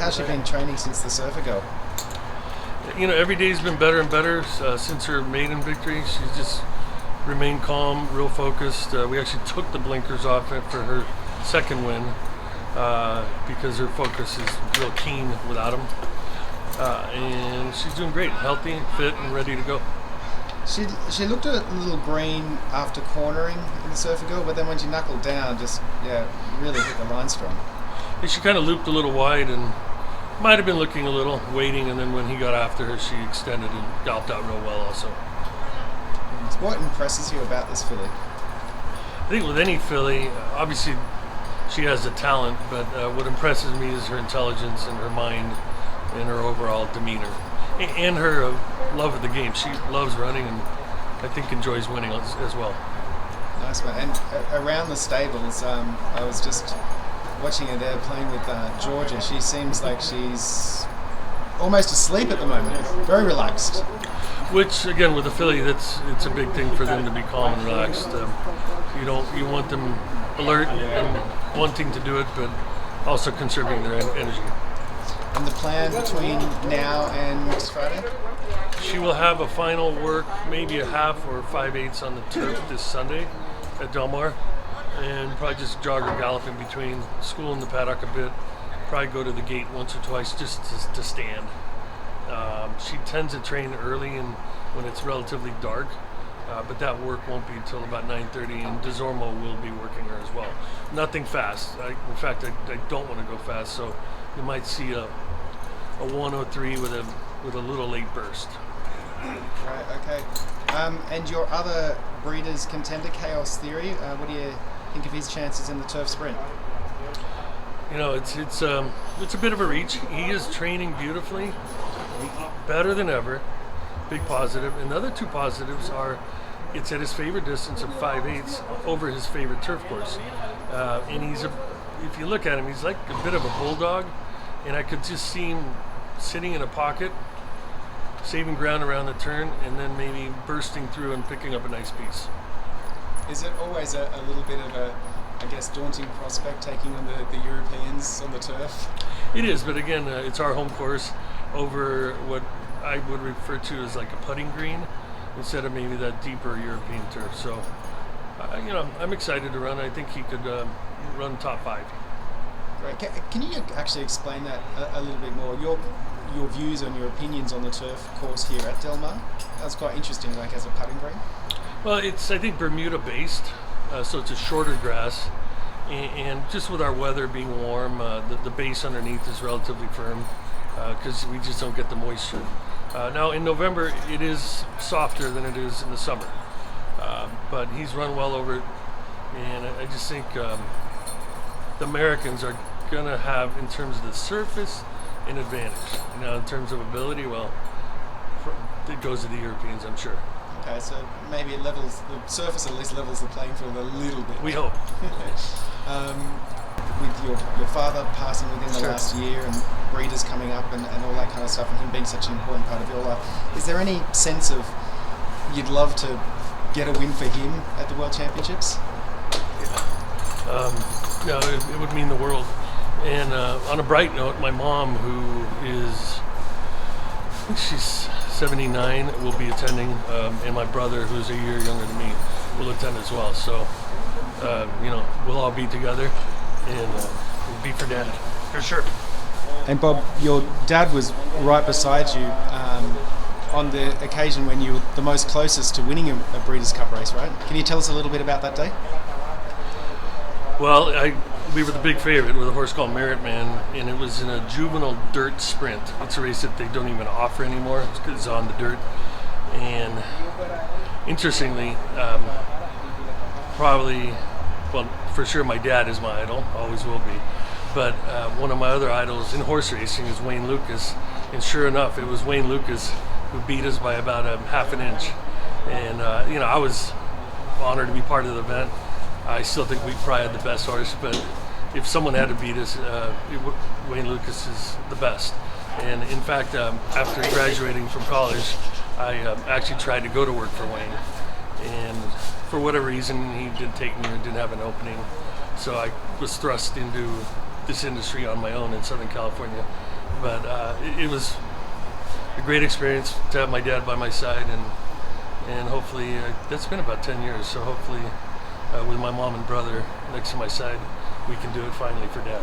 how's she been training since the Surfer Girl? You know, every day's been better and better since her maiden victory. She's just remained calm, real focused. We actually took the blinkers off it for her second win because her focus is real keen without them. And she's doing great, healthy, fit, and ready to go. She looked a little green after cornering in the Surfer Girl, but then when she knuckled down, really hit the line strong. And she kind of looped a little wide and might have been looking a little, waiting, and then when he got after her, she extended and galloped out real well also. What impresses you about this filly? I think with any filly, obviously she has the talent, but what impresses me is her intelligence and her mind and her overall demeanor. And her love of the game. She loves running and I think enjoys winning as well. Nice one. And around the stables, I was just watching her there playing with Georgia. She seems like she's almost asleep at the moment. Very relaxed. Which, again, with a filly, it's a big thing for them to be calm and relaxed. You want them alert and wanting to do it, but also conserving their energy. And the plan between now and next Friday? She will have a final work, maybe a half or 5/8 on the turf this Sunday at Del Mar, and probably just jog or gallop in between school and the paddock a bit. Probably go to the gate once or twice just to stand. She tends to train early and when it's relatively dark, but that work won't be until about 9:30, and DeZormo will be working her as well. Nothing fast. In fact, I don't want to go fast, so you might see a 103 with a little late burst. Right, okay. And your other breeders contender, Chaos Theory, what do you think of his chances in the turf sprint? You know, it's a bit of a reach. He is training beautifully, better than ever. Big positive. And the other two positives are it's at his favorite distance of 5/8 over his favorite turf course. And if you look at him, he's like a bit of a bulldog, and I could just see him sitting in a pocket, saving ground around the turn, and then maybe bursting through and picking up a nice piece. Is it always a little bit of a, I guess, daunting prospect taking on the Europeans on the turf? It is, but again, it's our home course over what I would refer to as like a putting green instead of maybe that deeper European turf. So, I'm excited to run. I think he could run top 5. Great. Can you actually explain that a little bit more? Your views and your opinions on the turf course here at Del Mar? That was quite interesting, like as a putting green. Well, it's, I think, Bermuda based, so it's a shorter grass, and just with our weather being warm, the base underneath is relatively firm because we just don't get the moisture. Now in November it is softer than it is in the summer, but he's run well over it, and I just think the Americans are going to have, in terms of the surface, an advantage. Now in terms of ability, well, it goes to the Europeans, I'm sure. Okay, so maybe the surface at least levels the playing field a little bit. We hope. With your father passing within the last year and breeders coming up and all that kind of stuff, and him being such an important part of your life, is there any sense of you'd love to get a win for him at the World Championships? No, it would mean the world. And on a bright note, my mom, who is, I think she's 79, will be attending, and my brother, who's a year younger than me, will attend as well. So, we'll all be together, and we'll be for Dad, for sure. And Bob, your dad was right beside you on the occasion when you were the most closest to winning a Breeders' Cup race, right? Can you tell us a little bit about that day? Well, we were the big favorite with a horse called Merit Man, and it was in a juvenile dirt sprint. It's a race that they don't even offer anymore because it's on the dirt. And interestingly, for sure my dad is my idol, always will be. But one of my other idols in horse racing is Wayne Lucas. And sure enough, it was Wayne Lucas who beat us by about a half an inch. And, I was honored to be part of the event. I still think we probably had the best horse, but if someone had to beat us, Wayne Lucas is the best. And in fact, after graduating from college, I actually tried to go to work for Wayne. And for whatever reason, he didn't take me or didn't have an opening. So I was thrust into this industry on my own in Southern California. But it was a great experience to have my dad by my side, and hopefully that's been about 10 years. So hopefully with my mom and brother next to my side, we can do it finally for Dad.